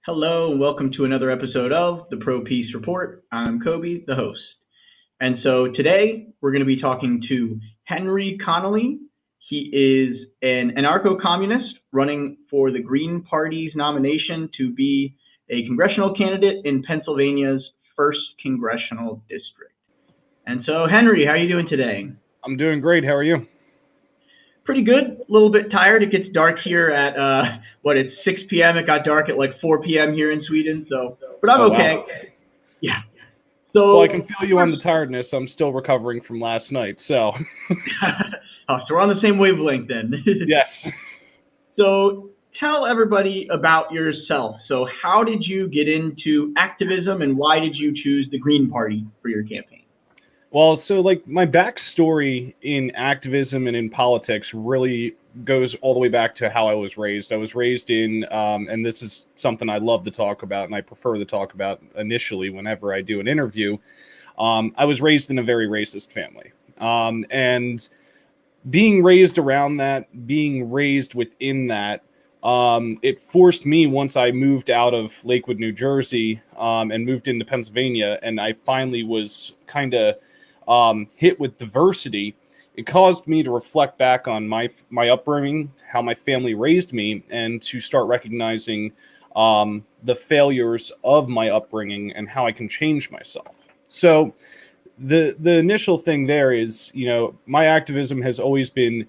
Hello and welcome to another episode of the Pro Peace Report. I'm Kobe, the host. And so today we're going to be talking to Henry Conoly. He is an anarcho-communist running for the Green Party's nomination to be a congressional candidate in Pennsylvania's 1st Congressional District. And so Henry, how are you doing today? I'm doing great. How are you? Pretty good. A little bit tired. It gets dark here at it's 6 p.m. It got dark at like 4 p.m. here in Sweden. But I'm okay. Wow. Yeah. So I can feel you on the tiredness. I'm still recovering from last night. So. So we're on the same wavelength then. Yes. So tell everybody about yourself. So how did you get into activism, and why did you choose the Green Party for your campaign? Well, so my backstory in activism and in politics really goes all the way back to how I was raised. I was raised in, and this is something I love to talk about and I prefer to talk about initially whenever I do an interview. I was raised in a very racist family. And being raised around that, being raised within that, it forced me, once I moved out of Lakewood, New Jersey, and moved into Pennsylvania, and I finally was kind of hit with diversity, it caused me to reflect back on my upbringing, how my family raised me, and to start recognizing the failures of my upbringing and how I can change myself. So the initial thing there is, my activism has always been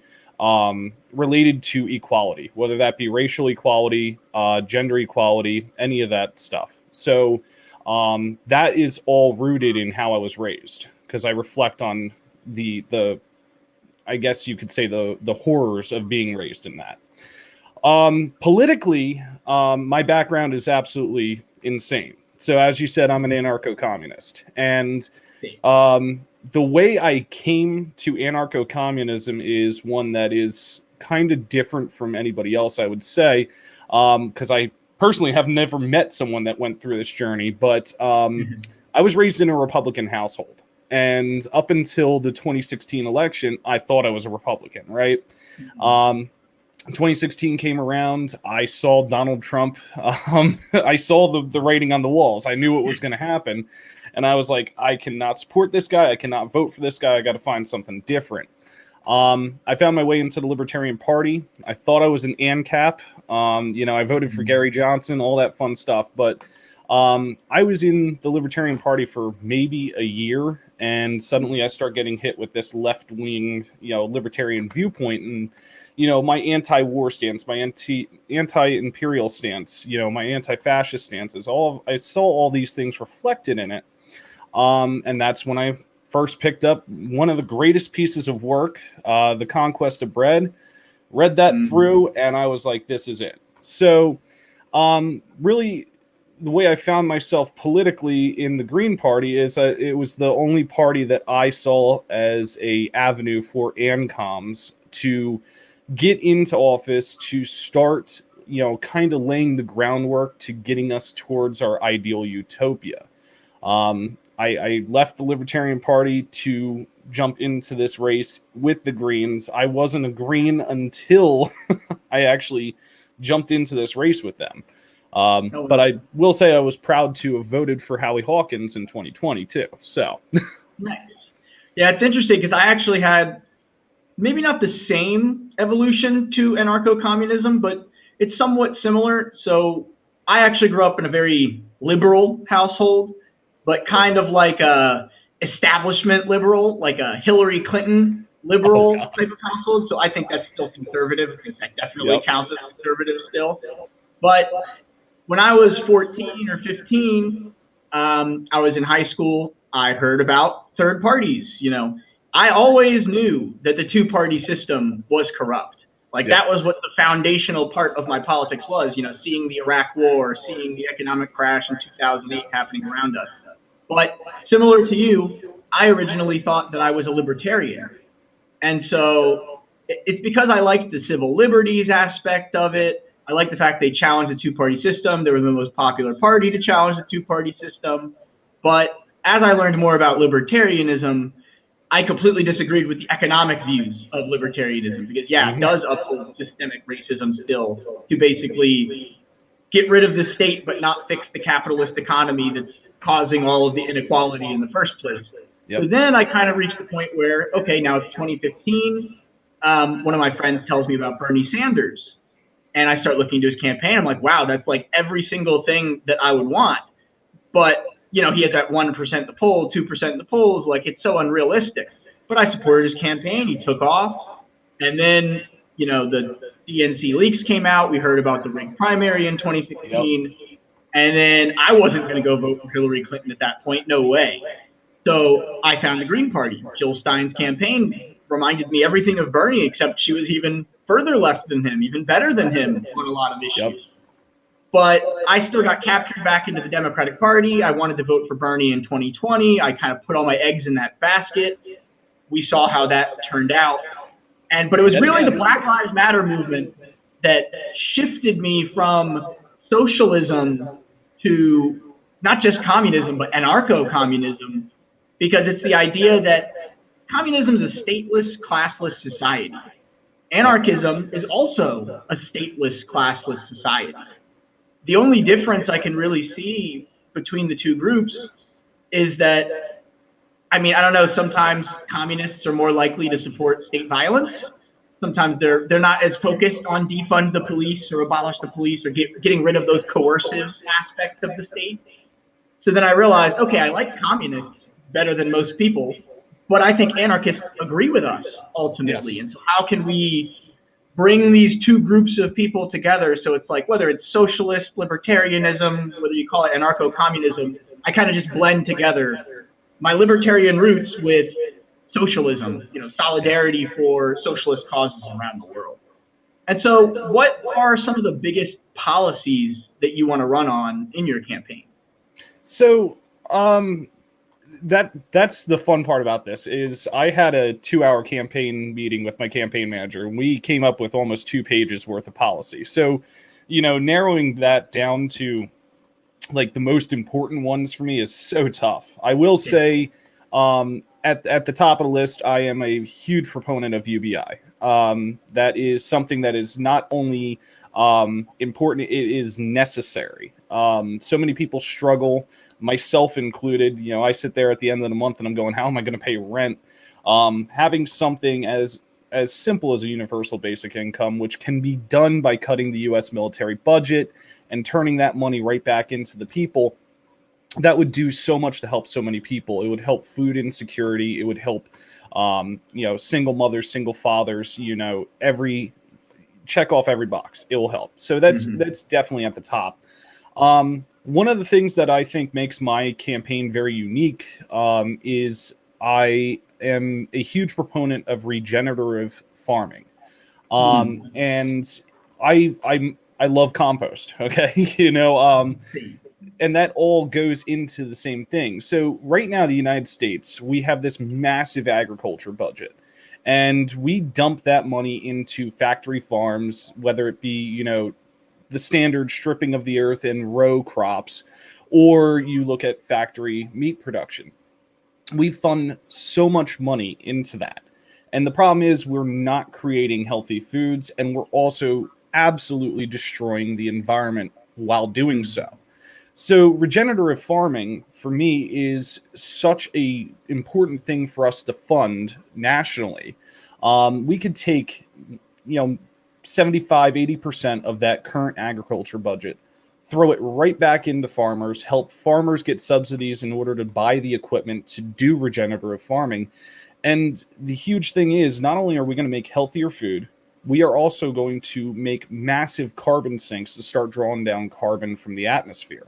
related to equality, whether that be racial equality, gender equality, any of that stuff. So that is all rooted in how I was raised, because I reflect on the I guess you could say the horrors of being raised in that. Politically, my background is absolutely insane. So as you said, I'm an anarcho-communist. And the way I came to anarcho-communism is one that is kind of different from anybody else, I would say, because I personally have never met someone that went through this journey. But I was raised in a Republican household. And up until the 2016 election, I thought I was a Republican, right? 2016 came around. I saw Donald Trump. I saw the writing on the walls. I knew what was going to happen. And I was like, I cannot support this guy. I cannot vote for this guy. I got to find something different. I found my way into the Libertarian Party. I thought I was an ANCAP. I voted for Gary Johnson, all that fun stuff. But I was in the Libertarian Party for maybe a year, and suddenly I start getting hit with this left-wing, libertarian viewpoint, and my anti-war stance, my anti-imperial stance, my anti-fascist stances. I saw all these things reflected in it, and that's when I first picked up one of the greatest pieces of work, The Conquest of Bread. Read that through, and I was like, this is it. So, really, the way I found myself politically in the Green Party is it was the only party that I saw as a avenue for ANCOMs to get into office, to start, kind of laying the groundwork to getting us towards our ideal utopia. I left the Libertarian Party to jump into this race with the Greens. I wasn't a Green until I actually jumped into this race with them. But I will say I was proud to have voted for Howie Hawkins in 2020 too. So, nice. Yeah, it's interesting because I actually had maybe not the same evolution to anarcho-communism, but it's somewhat similar. So I actually grew up in a very liberal household, but kind of like a establishment liberal, like a Hillary Clinton liberal type of household. So I think that's still conservative, because that definitely counts as conservative still. But when I was 14 or 15, I was in high school. I heard about third parties. I always knew that the two-party system was corrupt. That was what the foundational part of my politics was, seeing the Iraq War, seeing the economic crash in 2008 happening around us. But similar to you, I originally thought that I was a libertarian. And so it's because I liked the civil liberties aspect of it. I like the fact they challenged the two-party system. They were the most popular party to challenge the two-party system. But as I learned more about libertarianism, I completely disagreed with the economic views of libertarianism, because, it does uphold systemic racism still to basically get rid of the state but not fix the capitalist economy that's causing all of the inequality in the first place. Yep. So then I kind of reached the point where, okay, now it's 2015. One of my friends tells me about Bernie Sanders. And I start looking into his campaign. I'm like, wow, that's like every single thing that I would want. But, you know, he has that 1% in the polls, 2% in the polls. Like, it's so unrealistic. But I supported his campaign. He took off. And then, you know, the DNC leaks came out. We heard about the rigged primary in 2016. Yep. And then I wasn't going to go vote for Hillary Clinton at that point. No way. So I found the Green Party. Jill Stein's campaign reminded me everything of Bernie, except she was even further left than him, even better than him on a lot of issues. Yep. But I still got captured back into the Democratic Party. I wanted to vote for Bernie in 2020. I kind of put all my eggs in that basket. We saw how that turned out. But it was really the Black Lives Matter movement that shifted me from socialism to not just communism, but anarcho-communism, because it's the idea that communism is a stateless, classless society. Anarchism is also a stateless, classless society. The only difference I can really see between the two groups is that, I mean, I don't know, sometimes communists are more likely to support state violence. Sometimes they're not as focused on defund the police or abolish the police or getting rid of those coercive aspects of the state. So then I realized, okay, I like communists better than most people, but I think anarchists agree with us ultimately. Yes. And so how can we bring these two groups of people together? So it's like, whether it's socialist, libertarianism, whether you call it anarcho-communism, I kind of just blend together my libertarian roots with socialism, you know, solidarity for socialist causes around the world. And so what are some of the biggest policies that you want to run on in your campaign? So, that's the fun part about this is I had a 2-hour campaign meeting with my campaign manager, and we came up with almost 2 pages worth of policy. So, you know, narrowing that down to like the most important ones for me is so tough. I will say, at the top of the list, I am a huge proponent of UBI. That is something that is not only important, it is necessary. So many people struggle, myself included. You know, I sit there at the end of the month and I'm going, how am I going to pay rent? Having something as simple as a universal basic income, which can be done by cutting the U.S. military budget and turning that money right back into the people, that would do so much to help so many people. It would help food insecurity. It would help, you know, single mothers, single fathers, you know, check off every box. It will help. So that's definitely at the top. One of the things that I think makes my campaign very unique is I am a huge proponent of regenerative farming. And I love compost. Okay. You know, and that all goes into the same thing. So right now, the United States, we have this massive agriculture budget, and we dump that money into factory farms, whether it be, you know, the standard stripping of the earth and row crops, or you look at factory meat production. We fund so much money into that. And the problem is we're not creating healthy foods, and we're also absolutely destroying the environment while doing so. So regenerative farming, for me, is such a important thing for us to fund nationally. We could take, you know, 75, 80% of that current agriculture budget, throw it right back into farmers, help farmers get subsidies in order to buy the equipment to do regenerative farming. And the huge thing is, not only are we going to make healthier food, we are also going to make massive carbon sinks to start drawing down carbon from the atmosphere.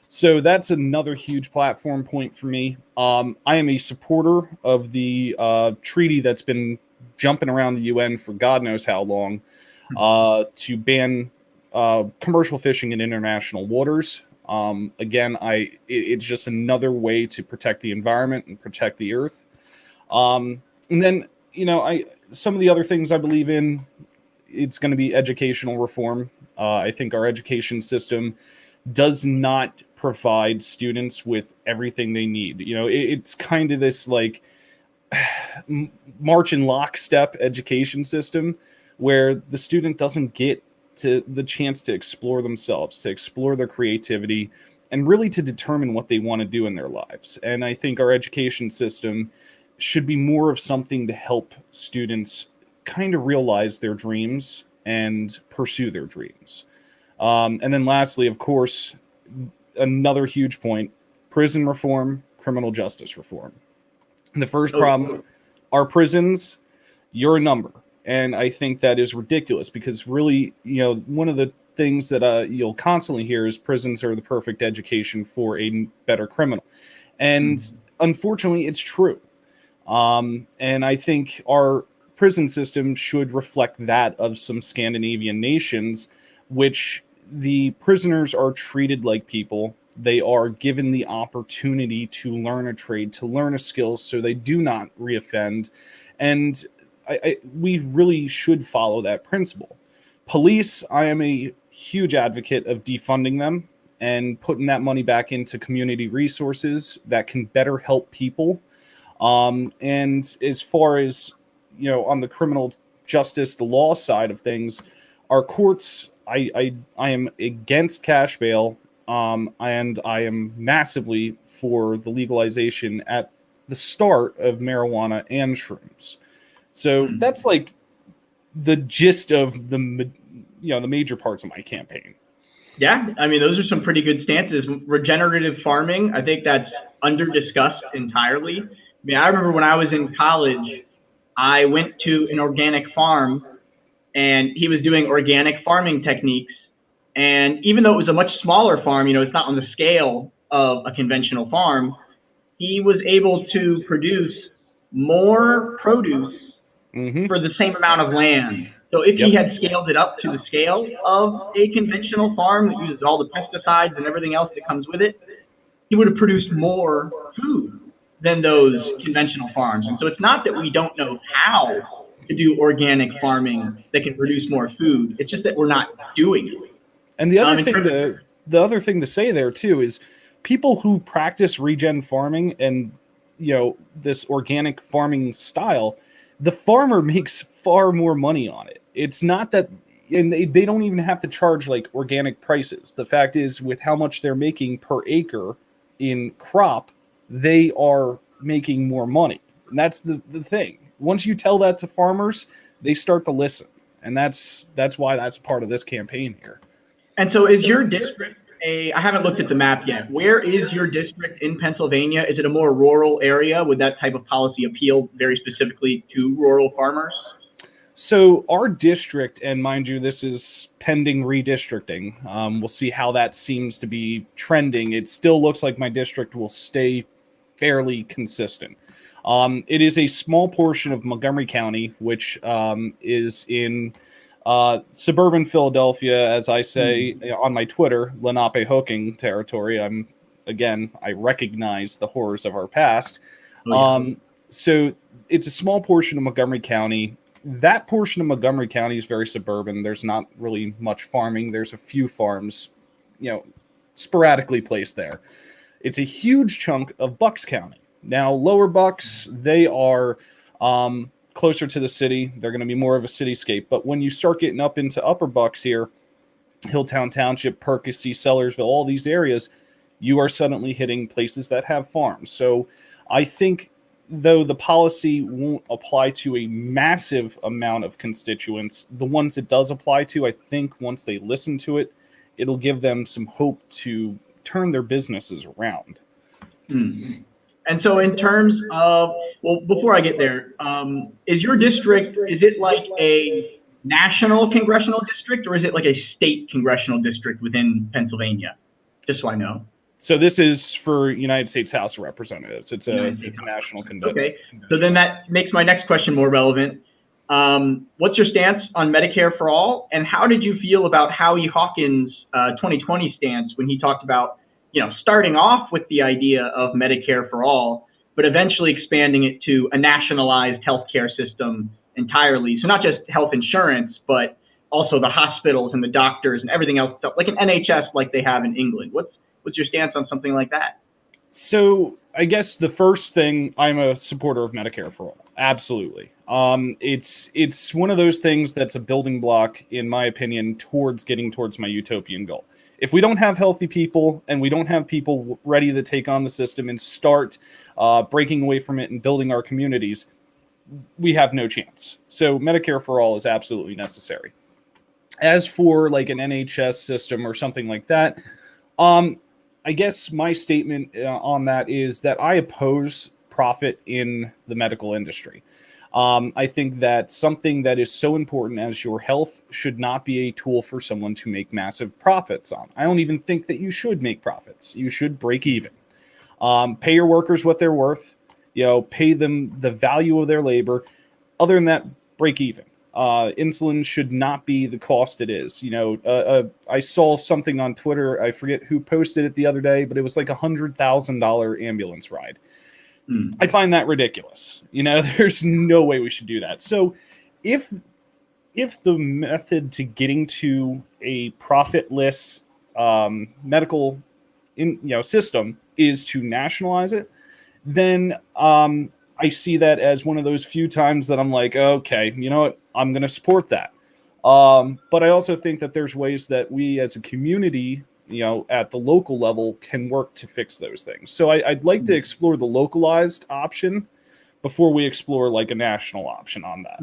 So that's another huge platform point for me. I am a supporter of the treaty that's been jumping around the UN for God knows how long, to ban commercial fishing in international waters. Again, it's just another way to protect the environment and protect the earth. And then, you know, some of the other things I believe in, it's going to be educational reform. I think our education system does not provide students with everything they need. You know, it's kind of this like march in lockstep education system where the student doesn't get to the chance to explore themselves, to explore their creativity, and really to determine what they want to do in their lives. And I think our education system should be more of something to help students kind of realize their dreams and pursue their dreams. And then lastly, of course, another huge point, prison reform, criminal justice reform. And the first problem, our prisons, you're a number. And I think that is ridiculous because really, one of the things that you'll constantly hear is prisons are the perfect education for a better criminal. And unfortunately, it's true. And I think our prison system should reflect that of some Scandinavian nations, which the prisoners are treated like people. They are given the opportunity to learn a trade, to learn a skill, so they do not reoffend. And we really should follow that principle. Police, I am a huge advocate of defunding them and putting that money back into community resources that can better help people. And as far as, on the criminal justice, the law side of things, our courts, I am against cash bail, and I am massively for the legalization at the start of marijuana and shrooms. So that's like the gist of the major parts of my campaign. Yeah, I mean, those are some pretty good stances. Regenerative farming, I think that's under-discussed entirely. I mean, I remember when I was in college, I went to an organic farm, and he was doing organic farming techniques. And even though it was a much smaller farm, it's not on the scale of a conventional farm, he was able to produce more produce for the same amount of land. So if he had scaled it up to the scale of a conventional farm that uses all the pesticides and everything else that comes with it, he would have produced more food than those conventional farms. And so it's not that we don't know how to do organic farming that can produce more food. It's just that we're not doing it. And the other thing to say there too is people who practice regen farming and this organic farming style, the farmer makes far more money on it. It's not that, and they don't even have to charge like organic prices. The fact is, with how much they're making per acre in crop, they are making more money. And that's the thing. Once you tell that to farmers, they start to listen. And that's why that's part of this campaign here. And so is your district I haven't looked at the map yet. Where is your district in Pennsylvania? Is it a more rural area? Would that type of policy appeal very specifically to rural farmers? So our district, and mind you, this is pending redistricting. We'll see how that seems to be trending. It still looks like my district will stay fairly consistent. It is a small portion of Montgomery County, which is in suburban Philadelphia, as I say on my Twitter, Lenape-Hooking territory. I recognize the horrors of our past. So it's a small portion of Montgomery County. That portion of Montgomery County is very suburban. There's not really much farming. There's a few farms, sporadically placed there. It's a huge chunk of Bucks County. Now, Lower Bucks, they are closer to the city. They're going to be more of a cityscape. But when you start getting up into Upper Bucks here, Hilltown Township, Percy, Sellersville, all these areas, you are suddenly hitting places that have farms. So I think, though the policy won't apply to a massive amount of constituents, the ones it does apply to, I think once they listen to it, it'll give them some hope to turn their businesses around. And so in terms of, well, before I get there, is your district, is it like a national congressional district or is it like a state congressional district within Pennsylvania? Just so I know. So this is for United States House of Representatives. It's a national convention. Okay, so then that makes my next question more relevant. What's your stance on Medicare for all? And how did you feel about Howie Hawkins' 2020 stance when he talked about, starting off with the idea of Medicare for all, but eventually expanding it to a nationalized healthcare system entirely? So not just health insurance, but also the hospitals and the doctors and everything else, like an NHS like they have in England. What's your stance on something like that? So I guess the first thing, I'm a supporter of Medicare for all. Absolutely. It's one of those things that's a building block, in my opinion, towards getting towards my utopian goal. If we don't have healthy people and we don't have people ready to take on the system and start breaking away from it and building our communities, we have no chance. So Medicare for all is absolutely necessary. As for like an NHS system or something like that, I guess my statement on that is that I oppose profit in the medical industry. I think that something that is so important as your health should not be a tool for someone to make massive profits on. I don't even think that you should make profits. You should break even. Pay your workers what they're worth. Pay them the value of their labor. Other than that, break even. Insulin should not be the cost it is. I saw something on Twitter. I forget who posted it the other day, but it was like $100,000 ambulance ride. I find that ridiculous. There's no way we should do that. So if the method to getting to a profitless medical system is to nationalize it, then I see that as one of those few times that I'm like, okay, you know what? I'm going to support that. But I also think that there's ways that we as a community, at the local level can work to fix those things. So I'd like to explore the localized option before we explore like a national option on that.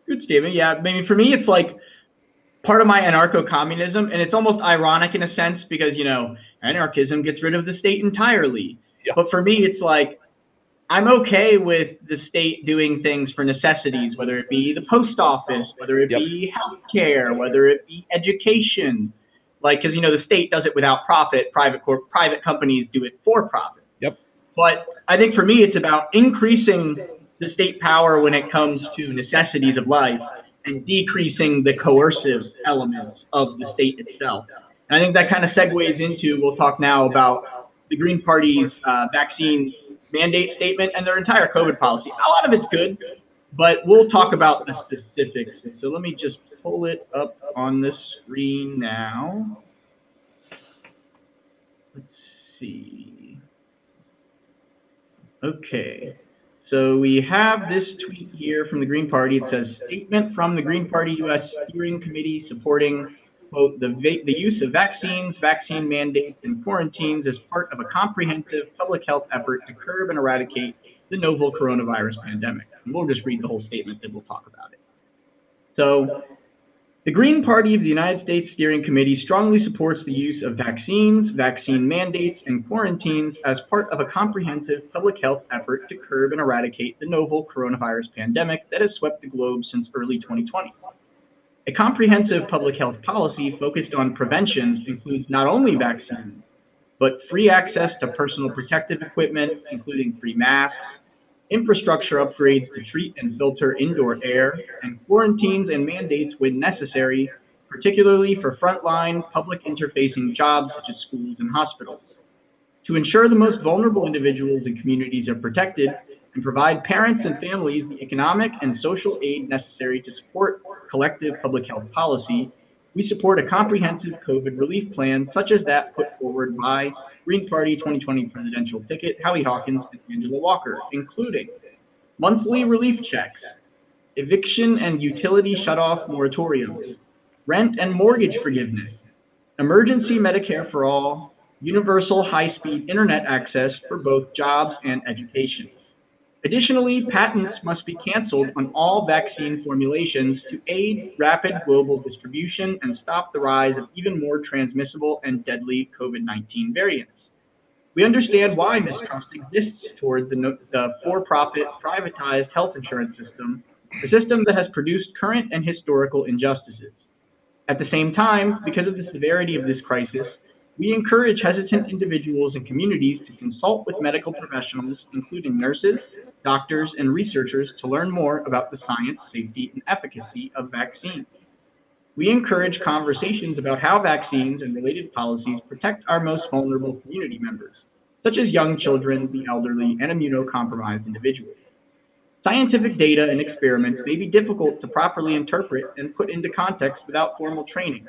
Good statement. Yeah, maybe for me, it's like part of my anarcho-communism, and it's almost ironic in a sense because, anarchism gets rid of the state entirely. Yeah. But for me, it's like, I'm okay with the state doing things for necessities, whether it be the post office, whether it be healthcare, whether it be education. Like, because, the state does it without profit. Private companies do it for profit. Yep. But I think for me, it's about increasing the state power when it comes to necessities of life and decreasing the coercive elements of the state itself. And I think that kind of segues into, we'll talk now about the Green Party's vaccine mandate statement and their entire COVID policy. A lot of it's good, but we'll talk about the specifics. So let me just pull it up on the screen now. Let's see. Okay. So we have this tweet here from the Green Party. It says, statement from the Green Party U.S. Steering Committee supporting, quote, the use of vaccines, vaccine mandates, and quarantines as part of a comprehensive public health effort to curb and eradicate the novel coronavirus pandemic. And we'll just read the whole statement, then we'll talk about it. So, the Green Party of the United States Steering Committee strongly supports the use of vaccines, vaccine mandates, and quarantines as part of a comprehensive public health effort to curb and eradicate the novel coronavirus pandemic that has swept the globe since early 2020. A comprehensive public health policy focused on prevention includes not only vaccines, but free access to personal protective equipment, including free masks, infrastructure upgrades to treat and filter indoor air, and quarantines and mandates when necessary, particularly for frontline public interfacing jobs such as schools and hospitals. To ensure the most vulnerable individuals and communities are protected and provide parents and families the economic and social aid necessary to support collective public health policy, we support a comprehensive COVID relief plan such as that put forward by Green Party 2020 presidential ticket Howie Hawkins and Angela Walker, including monthly relief checks, eviction and utility shutoff moratoriums, rent and mortgage forgiveness, emergency Medicare for all, universal high-speed internet access for both jobs and education. Additionally, patents must be canceled on all vaccine formulations to aid rapid global distribution and stop the rise of even more transmissible and deadly COVID-19 variants. We understand why mistrust exists toward the for-profit privatized health insurance system, a system that has produced current and historical injustices. At the same time, because of the severity of this crisis, we encourage hesitant individuals and communities to consult with medical professionals, including nurses, doctors, and researchers, to learn more about the science, safety, and efficacy of vaccines. We encourage conversations about how vaccines and related policies protect our most vulnerable community members, such as young children, the elderly, and immunocompromised individuals. Scientific data and experiments may be difficult to properly interpret and put into context without formal training.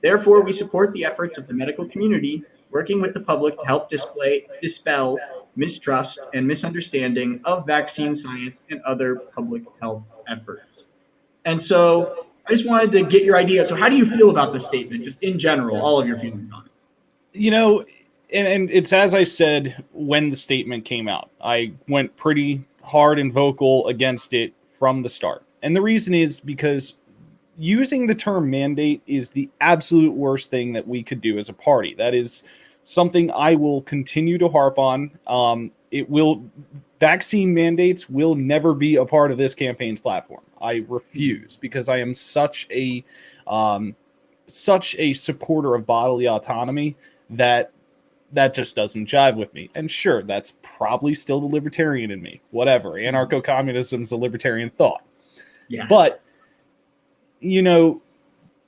Therefore, we support the efforts of the medical community working with the public to help dispel mistrust and misunderstanding of vaccine science and other public health efforts. And so I just wanted to get your idea. So how do you feel about the statement, just in general, all of your feelings on it? You know, and it's as I said when the statement came out. I went pretty hard and vocal against it from the start. And the reason is because using the term mandate is the absolute worst thing that we could do as a party. That is something I will continue to harp on. Vaccine mandates will never be a part of this campaign's platform. I refuse, because I am such a supporter of bodily autonomy that just doesn't jive with me. And sure, that's probably still the libertarian in me. Whatever. Anarcho-communism is a libertarian thought. Yeah. But, you know,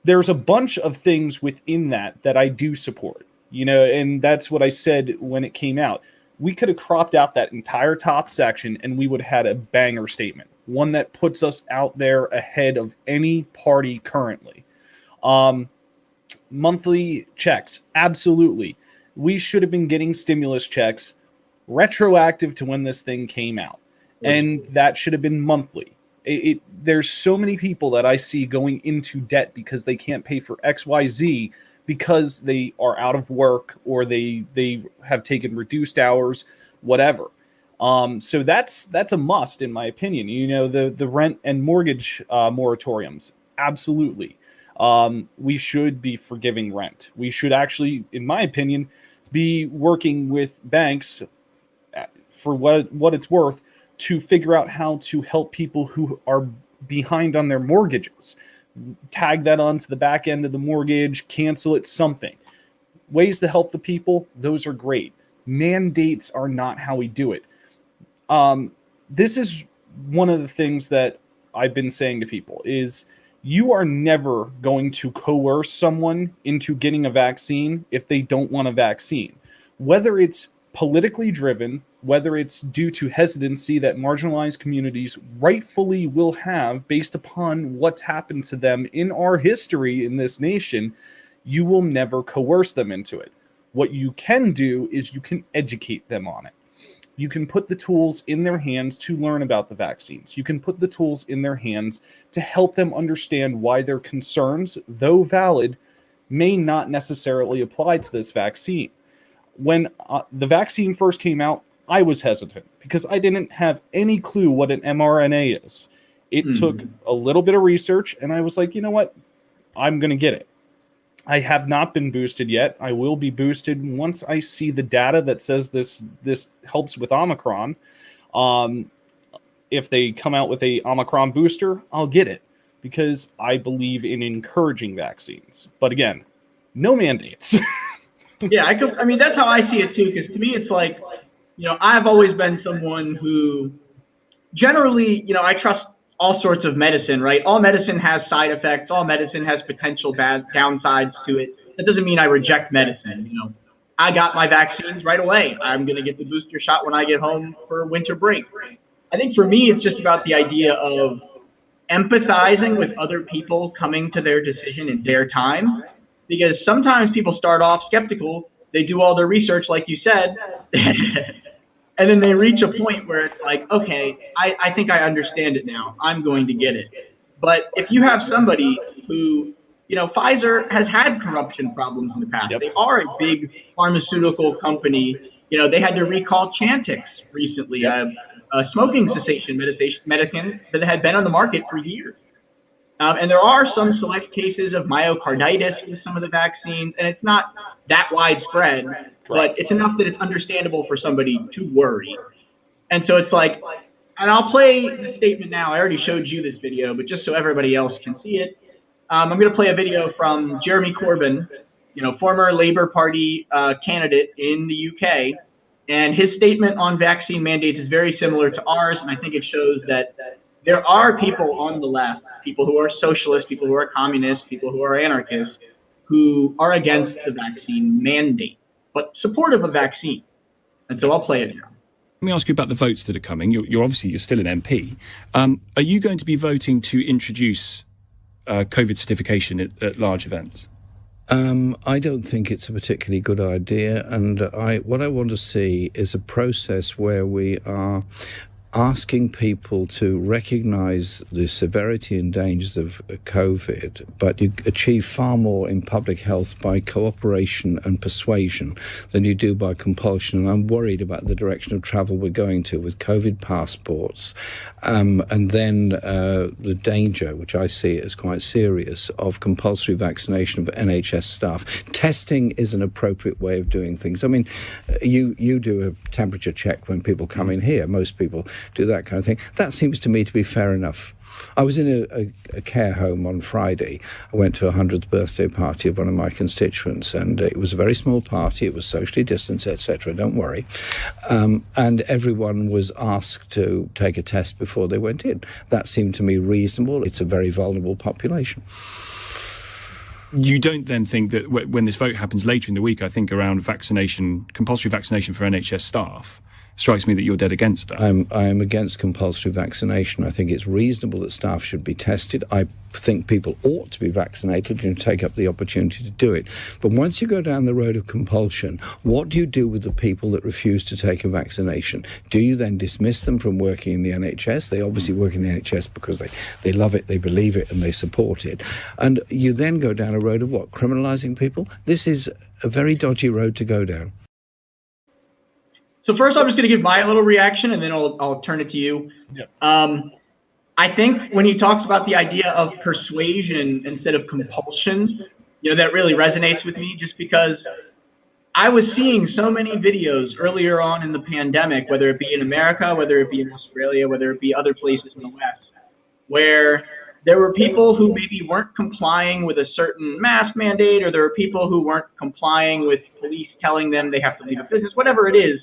there's a bunch of things within that I do support. You know, and that's what I said when it came out. We could have cropped out that entire top section and we would have had a banger statement. One that puts us out there ahead of any party currently. Monthly checks. Absolutely. We should have been getting stimulus checks retroactive to when this thing came out. And that should have been monthly. There's so many people that I see going into debt because they can't pay for XYZ because they are out of work or they have taken reduced hours, whatever. So that's a must, in my opinion. You know, the rent and mortgage moratoriums. Absolutely. We should be forgiving rent. We should actually, in my opinion, be working with banks for what it's worth to figure out how to help people who are behind on their mortgages. Tag that onto the back end of the mortgage, cancel it, something. Ways to help the people, those are great. Mandates are not how we do it. This is one of the things that I've been saying to people is you are never going to coerce someone into getting a vaccine if they don't want a vaccine. Whether it's politically driven, whether it's due to hesitancy that marginalized communities rightfully will have based upon what's happened to them in our history in this nation, you will never coerce them into it. What you can do is you can educate them on it. You can put the tools in their hands to learn about the vaccines. You can put the tools in their hands to help them understand why their concerns, though valid, may not necessarily apply to this vaccine. When the vaccine first came out, I was hesitant because I didn't have any clue what an mRNA is. It took a little bit of research, and I was like, you know what? I'm going to get it. I have not been boosted yet. I will be boosted once I see the data that says this helps with Omicron. If they come out with a Omicron booster, I'll get it because I believe in encouraging vaccines. But again, no mandates. Yeah, I mean, that's how I see it too, because to me, it's like, you know, I've always been someone who generally, you know, I trust all sorts of medicine, right? All medicine has side effects. All medicine has potential bad downsides to it. That doesn't mean I reject medicine. You know, I got my vaccines right away. I'm going to get the booster shot when I get home for winter break. I think for me, it's just about the idea of empathizing with other people coming to their decision in their time. Because sometimes people start off skeptical, they do all their research, like you said, and then they reach a point where it's like, okay, I think I understand it now. I'm going to get it. But if you have somebody who, you know, Pfizer has had corruption problems in the past. Yep. They are a big pharmaceutical company. You know, they had to recall Chantix recently, yep. A smoking cessation medicine that had been on the market for years. And there are some select cases of myocarditis with some of the vaccines, and it's not that widespread, but it's enough that it's understandable for somebody to worry. And so it's like, and I'll play the statement now. I already showed you this video, but just so everybody else can see it, I'm going to play a video from Jeremy Corbyn, you know, former Labour Party candidate in the UK. And his statement on vaccine mandates is very similar to ours, and I think it shows that there are people on the left, people who are socialists, people who are communists, people who are anarchists, who are against the vaccine mandate, but supportive of vaccine. And so I'll play it now. Let me ask you about the votes that are coming. You're still an MP. Are you going to be voting to introduce COVID certification at large events? I don't think it's a particularly good idea, and what I want to see is a process where we are asking people to recognize the severity and dangers of COVID, but you achieve far more in public health by cooperation and persuasion than you do by compulsion. And I'm worried about the direction of travel we're going to with COVID passports, and then the danger, which I see as quite serious, of compulsory vaccination of NHS staff. Testing is an appropriate way of doing things. I mean, you do a temperature check when people come in here. Most people do that kind of thing. That seems to me to be fair enough. I was in a care home on Friday. I went to a 100th birthday party of one of my constituents, and it was a very small party. It was socially distanced, etc. Don't worry. And everyone was asked to take a test before they went in. That seemed to me reasonable. It's a very vulnerable population. You don't then think that when this vote happens later in the week, I think around vaccination, compulsory vaccination for NHS staff, strikes me that you're dead against that. I am against compulsory vaccination. I think it's reasonable that staff should be tested. I think people ought to be vaccinated and take up the opportunity to do it. But once you go down the road of compulsion, what do you do with the people that refuse to take a vaccination? Do you then dismiss them from working in the NHS? They obviously work in the NHS because they love it, they believe it, and they support it. And you then go down a road of what? Criminalising people? This is a very dodgy road to go down. So first, I'm just going to give my little reaction, and then I'll turn it to you. Yep. I think when he talks about the idea of persuasion instead of compulsion, that really resonates with me, just because I was seeing so many videos earlier on in the pandemic, whether it be in America, whether it be in Australia, whether it be other places in the West, where there were people who maybe weren't complying with a certain mask mandate, or there were people who weren't complying with police telling them they have to leave a business, whatever it is.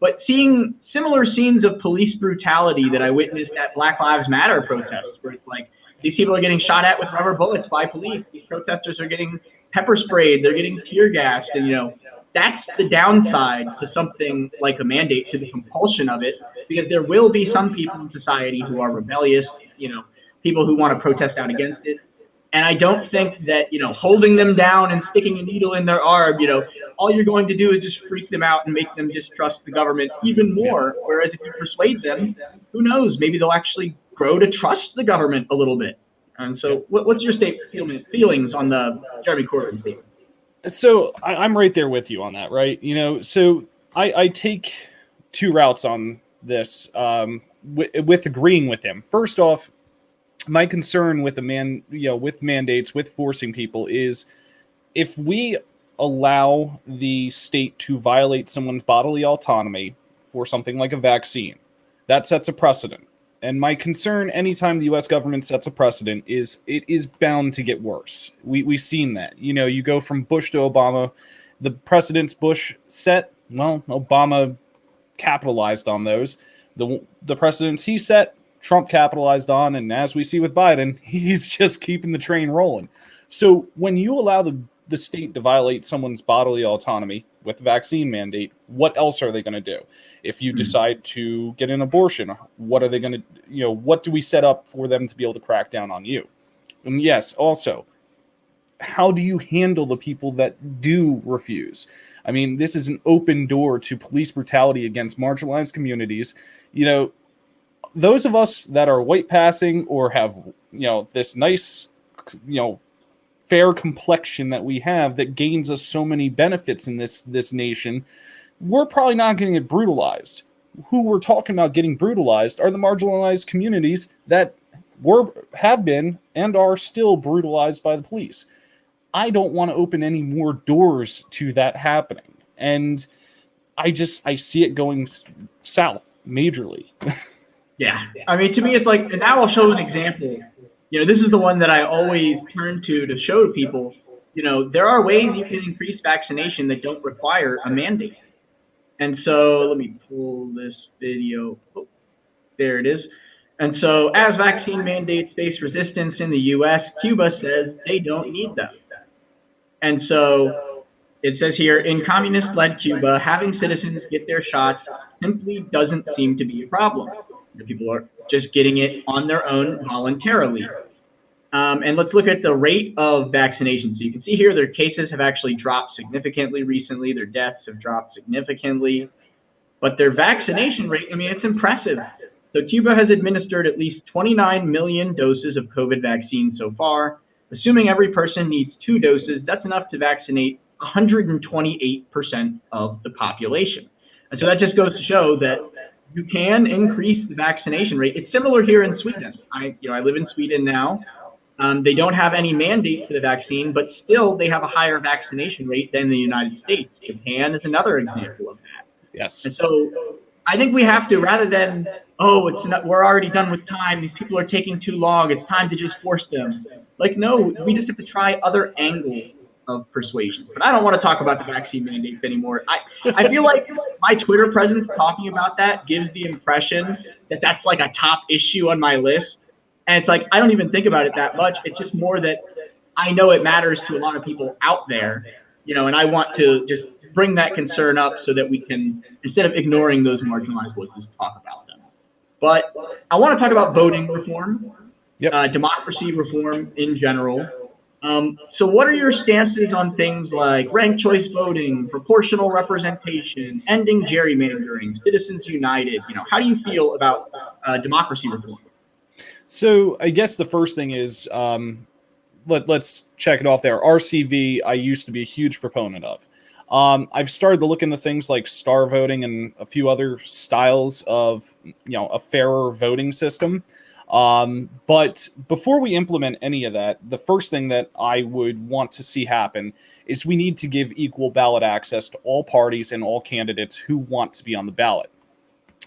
But seeing similar scenes of police brutality that I witnessed at Black Lives Matter protests, where it's like these people are getting shot at with rubber bullets by police. These protesters are getting pepper sprayed. They're getting tear gassed. And, that's the downside to something like a mandate, to the compulsion of it, because there will be some people in society who are rebellious, people who want to protest out against it. And I don't think that, holding them down and sticking a needle in their arm, all you're going to do is just freak them out and make them distrust the government even more. Whereas if you persuade them, who knows, maybe they'll actually grow to trust the government a little bit. And so what's your feelings on the Jeremy Corbyn statement? So I'm right there with you on that, right? So I take two routes on this with agreeing with him. First off, my concern with with mandates, with forcing people, is if we allow the state to violate someone's bodily autonomy for something like a vaccine, that sets a precedent. And my concern anytime the U.S. government sets a precedent is it is bound to get worse. We've seen that. You go from Bush to Obama. The precedents Bush set, well, Obama capitalized on those. The precedents he set, Trump capitalized on, and as we see with Biden, he's just keeping the train rolling. So when you allow the state to violate someone's bodily autonomy with a vaccine mandate, what else are they going to do? If you decide to get an abortion, what are they going to, what do we set up for them to be able to crack down on you? And yes, also, how do you handle the people that do refuse? I mean, this is an open door to police brutality against marginalized communities. Those of us that are white passing or have, this nice, fair complexion that we have that gains us so many benefits in this nation, we're probably not going to get brutalized. Who we're talking about getting brutalized are the marginalized communities that have been and are still brutalized by the police. I don't want to open any more doors to that happening. And I see it going south majorly. Yeah. I mean, to me, it's like, and now I'll show an example. This is the one that I always turn to show people, there are ways you can increase vaccination that don't require a mandate. And so let me pull this video. Oh, there it is. And so as vaccine mandates face resistance in the U.S., Cuba says they don't need them. And so it says here, in communist-led Cuba, having citizens get their shots simply doesn't seem to be a problem. People are just getting it on their own voluntarily. And let's look at the rate of vaccination. So you can see here their cases have actually dropped significantly recently. Their deaths have dropped significantly. But their vaccination rate, I mean, it's impressive. So Cuba has administered at least 29 million doses of COVID vaccine so far. Assuming every person needs 2 doses, that's enough to vaccinate 128% of the population. And so that just goes to show that you can increase the vaccination rate. It's similar here in Sweden. I live in Sweden now. They don't have any mandate for the vaccine, but still they have a higher vaccination rate than the United States. Japan is another example of that. Yes. And so I think we have to, rather than, we're already done with time, these people are taking too long, it's time to just force them. Like, no, we just have to try other angles of persuasion. But I don't want to talk about the vaccine mandates anymore. I feel like my Twitter presence talking about that gives the impression that that's like a top issue on my list. And it's like, I don't even think about it that much. It's just more that I know it matters to a lot of people out there, and I want to just bring that concern up so that we can, instead of ignoring those marginalized voices, talk about them. But I want to talk about voting reform, democracy reform in general. So what are your stances on things like ranked choice voting, proportional representation, ending gerrymandering, Citizens United? How do you feel about democracy reform? So I guess the first thing is, let's check it off there. RCV, I used to be a huge proponent of. I've started to look into things like star voting and a few other styles of, a fairer voting system. But before we implement any of that, the first thing that I would want to see happen is we need to give equal ballot access to all parties and all candidates who want to be on the ballot.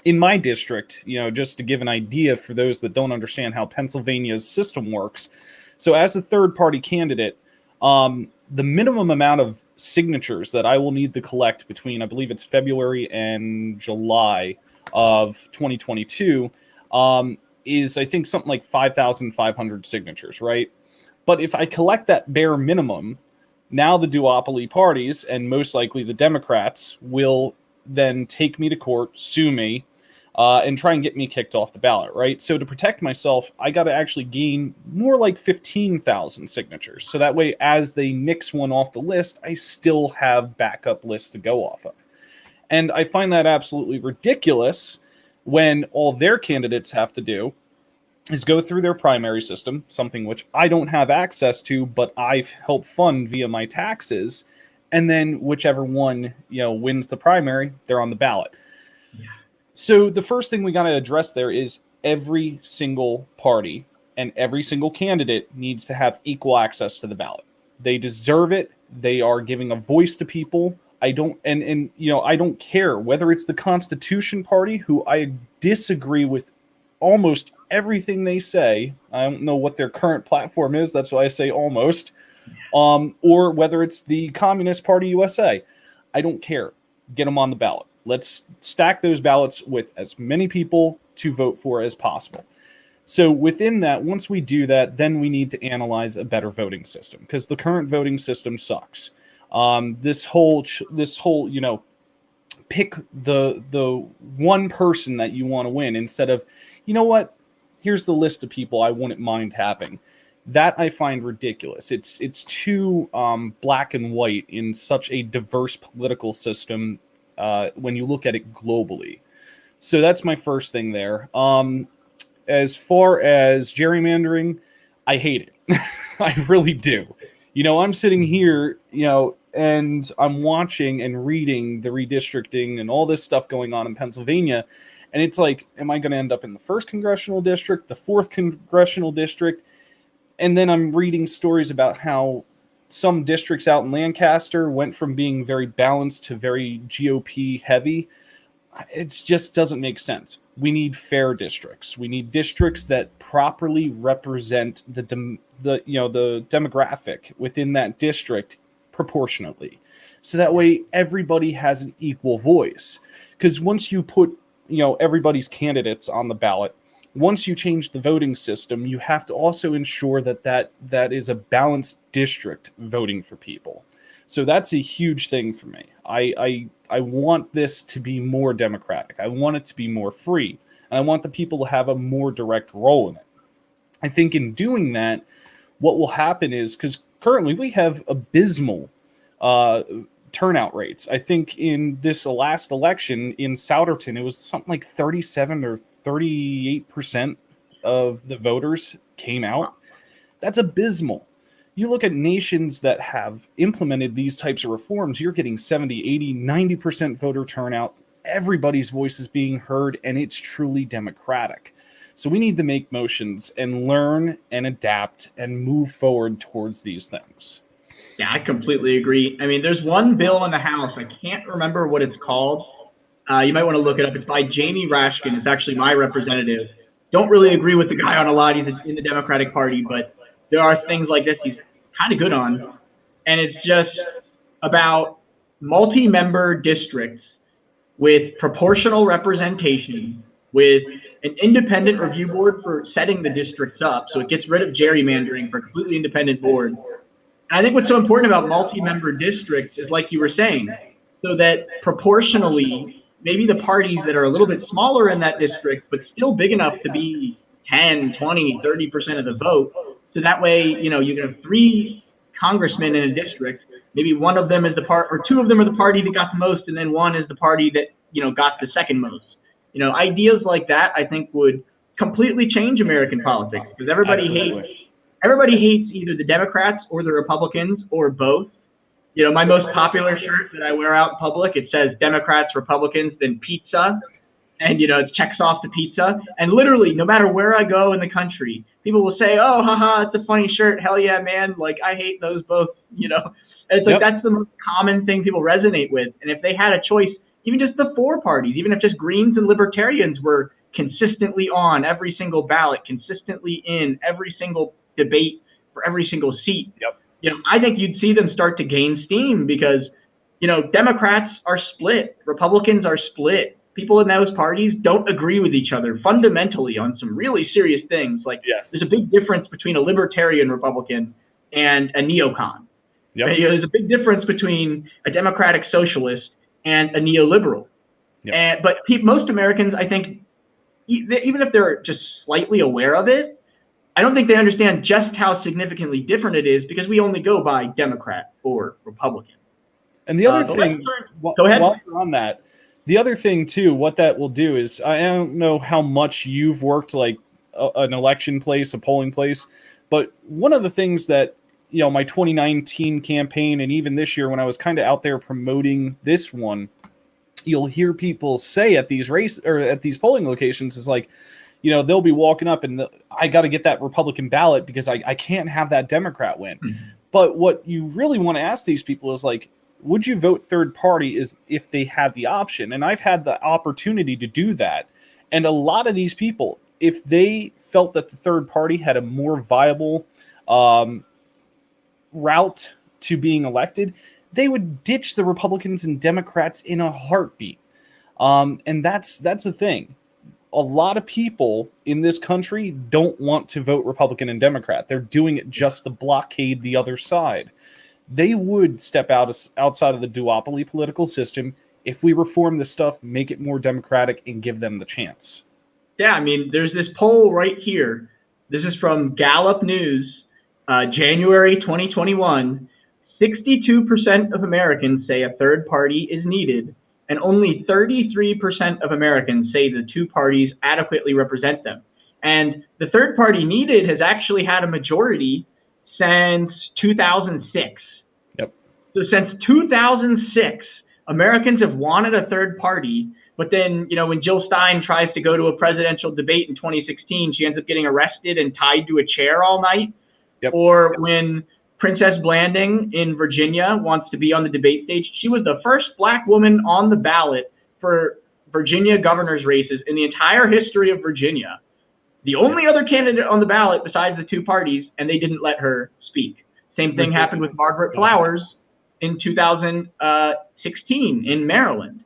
In my district, just to give an idea for those that don't understand how Pennsylvania's system works. So as a third-party candidate, the minimum amount of signatures that I will need to collect between, I believe it's February and July of 2022, is, I think, something like 5,500 signatures, right? But if I collect that bare minimum, now the duopoly parties, and most likely the Democrats, will then take me to court, sue me, and try and get me kicked off the ballot, right? So to protect myself, I got to actually gain more like 15,000 signatures. So that way, as they nix one off the list, I still have backup lists to go off of. And I find that absolutely ridiculous when all their candidates have to do is go through their primary system, something which I don't have access to, but I've helped fund via my taxes. And then whichever one, wins the primary, they're on the ballot. Yeah. So the first thing we got to address there is every single party and every single candidate needs to have equal access to the ballot. They deserve it. They are giving a voice to people. I don't care whether it's the Constitution Party, who I disagree with almost everything they say. I don't know what their current platform is. That's why I say almost. Or whether it's the Communist Party USA. I don't care. Get them on the ballot. Let's stack those ballots with as many people to vote for as possible. So within that, once we do that, then we need to analyze a better voting system, because the current voting system sucks. This whole, pick the one person that you want to win instead of, here's the list of people I wouldn't mind having. That I find ridiculous. It's too black and white in such a diverse political system when you look at it globally. So that's my first thing there. As far as gerrymandering, I hate it. I really do. I'm sitting here, and I'm watching and reading the redistricting and all this stuff going on in Pennsylvania. And it's like, am I going to end up in the 1st Congressional District, the 4th Congressional District? And then I'm reading stories about how some districts out in Lancaster went from being very balanced to very GOP heavy. It just doesn't make sense. We need fair districts. We need districts that properly represent the demographic within that district proportionately. So that way everybody has an equal voice. Because once you put, everybody's candidates on the ballot, once you change the voting system, you have to also ensure that is a balanced district voting for people. So that's a huge thing for me. I want this to be more democratic. I want it to be more free. And I want the people to have a more direct role in it. I think in doing that, what will happen is, because currently we have abysmal turnout rates. I think in this last election in Souderton, it was something like 37 or 38% of the voters came out. That's abysmal. You look at nations that have implemented these types of reforms, you're getting 70, 80, 90% voter turnout. Everybody's voice is being heard, and it's truly democratic. So we need to make motions and learn and adapt and move forward towards these things. Yeah, I completely agree. I mean, there's one bill in the House. I can't remember what it's called. You might want to look it up. It's by Jamie Rashkin. It's actually my representative. Don't really agree with the guy on a lot. He's in the Democratic Party, but there are things like this he's kind of good on. And it's just about multi-member districts with proportional representation, with an independent review board for setting the districts up. So it gets rid of gerrymandering for a completely independent board. And I think what's so important about multi-member districts is, like you were saying, so that proportionally, maybe the parties that are a little bit smaller in that district, but still big enough to be 10, 20, 30% of the vote. So that way, you know, you can have 3 congressmen in a district. Maybe one of them is the part, or 2 of them are the party that got the most, and then one is the party that, you know, got the second most. You know, ideas like that, I think, would completely change American politics, because everybody hates either the Democrats or the Republicans or both. You know, my most popular shirt that I wear out in public, it says Democrats, Republicans, then pizza. And, you know, it checks off the pizza. And literally, no matter where I go in the country, people will say, oh, haha, it's a funny shirt. Hell yeah, man. Like, I hate those both, you know. And it's like, that's the most common thing people resonate with. And if they had a choice, even just the 4 parties, even if just Greens and Libertarians were consistently on every single ballot, consistently in every single debate for every single seat, you know, I think you'd see them start to gain steam, because, you know, Democrats are split, Republicans are split. People in those parties don't agree with each other fundamentally on some really serious things. Like, there's a big difference between a libertarian Republican and a neocon. You know, there's a big difference between a democratic socialist and a neoliberal. But most Americans, I think, even if they're just slightly aware of it, I don't think they understand just how significantly different it is, because we only go by Democrat or Republican. And the other thing, go ahead. While you're on that, the other thing too, what that will do is, I don't know how much you've worked like an election place, a polling place, but one of the things that, you know, my 2019 campaign, and even this year when I was kind of out there promoting this one, you'll hear people say at these at these polling locations is like, you know, they'll be walking up and I got to get that Republican ballot because I can't have that Democrat win. Mm-hmm. But what you really want to ask these people is like, would you vote third party is if they had the option? And I've had the opportunity to do that. And a lot of these people, if they felt that the third party had a more viable route to being elected, they would ditch the Republicans and Democrats in a heartbeat. And that's the thing. A lot of people in this country don't want to vote Republican and Democrat. They're doing it just to blockade the other side. They would step outside of the duopoly political system if we reform this stuff, make it more democratic, and give them the chance. Yeah, I mean, there's this poll right here. This is from Gallup News, January 2021. 62% of Americans say a third party is needed, and only 33% of Americans say the 2 parties adequately represent them. And the third party needed has actually had a majority since 2006. So since 2006, Americans have wanted a third party, but then, you know, when Jill Stein tries to go to a presidential debate in 2016, she ends up getting arrested and tied to a chair all night. Or when Princess Blanding in Virginia wants to be on the debate stage, she was the first Black woman on the ballot for Virginia governor's races in the entire history of Virginia. The only other candidate on the ballot besides the 2 parties, and they didn't let her speak. Same thing happened with Margaret Flowers in 2016 in Maryland.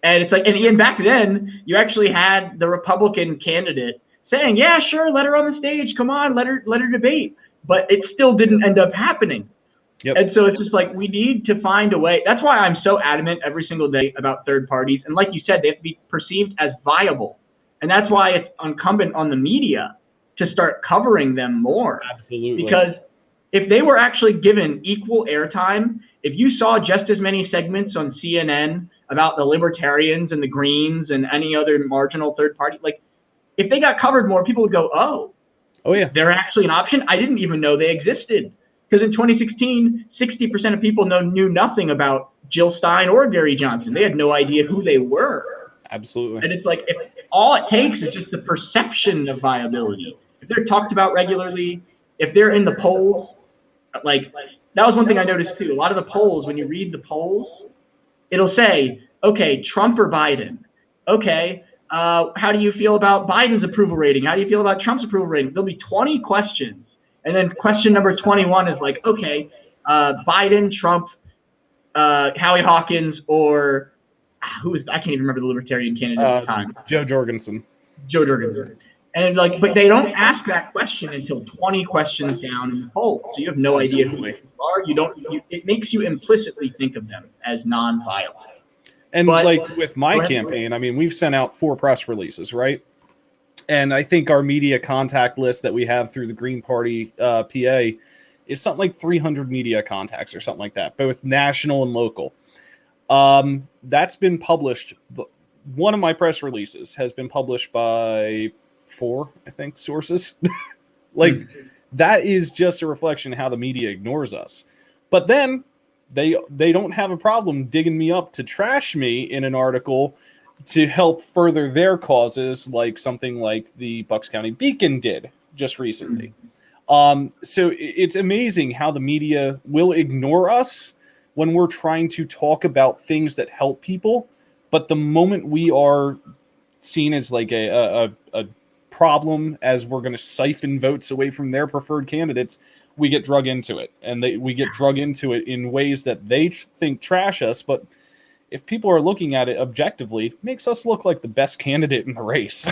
And it's like, and back then, you actually had the Republican candidate saying, yeah, sure, let her on the stage. Come on, let her debate. But it still didn't end up happening. And so it's just like, we need to find a way. That's why I'm so adamant every single day about third parties. And like you said, they have to be perceived as viable. And that's why it's incumbent on the media to start covering them more. Absolutely. Because if they were actually given equal airtime, if you saw just as many segments on CNN about the libertarians and the Greens and any other marginal third party, like if they got covered more, people would go, oh yeah, they're actually an option. I didn't even know they existed. Because in 2016, 60% of people knew nothing about Jill Stein or Gary Johnson. They had no idea who they were. Absolutely. And it's like, if all it takes is just the perception of viability. If they're talked about regularly, if they're in the polls, like that was one thing I noticed too. A lot of the polls, when you read the polls, it'll say, okay, Trump or Biden. Okay, how do you feel about Biden's approval rating? How do you feel about Trump's approval rating? There'll be 20 questions. And then question number 21 is like, okay, Biden, Trump, Howie Hawkins, or I can't even remember the libertarian candidate at the time. Joe Jorgensen. Joe Jorgensen. And like, but they don't ask that question until 20 questions down in the poll. So you have no idea who they are. It makes you implicitly think of them as non-violent. And like with my campaign, I mean, we've sent out 4 press releases, right? And I think our media contact list that we have through the Green Party PA is something like 300 media contacts or something like that, both national and local. That's been published. One of my press releases has been published by 4, I think, sources. That is just a reflection of how the media ignores us. But then they don't have a problem digging me up to trash me in an article to help further their causes, like something like the Bucks County Beacon did just recently. So it's amazing how the media will ignore us when we're trying to talk about things that help people. But the moment we are seen as like a problem, as we're going to siphon votes away from their preferred candidates, we get drug into it. And we get drug into it in ways that they think trash us. But if people are looking at it objectively, it makes us look like the best candidate in the race.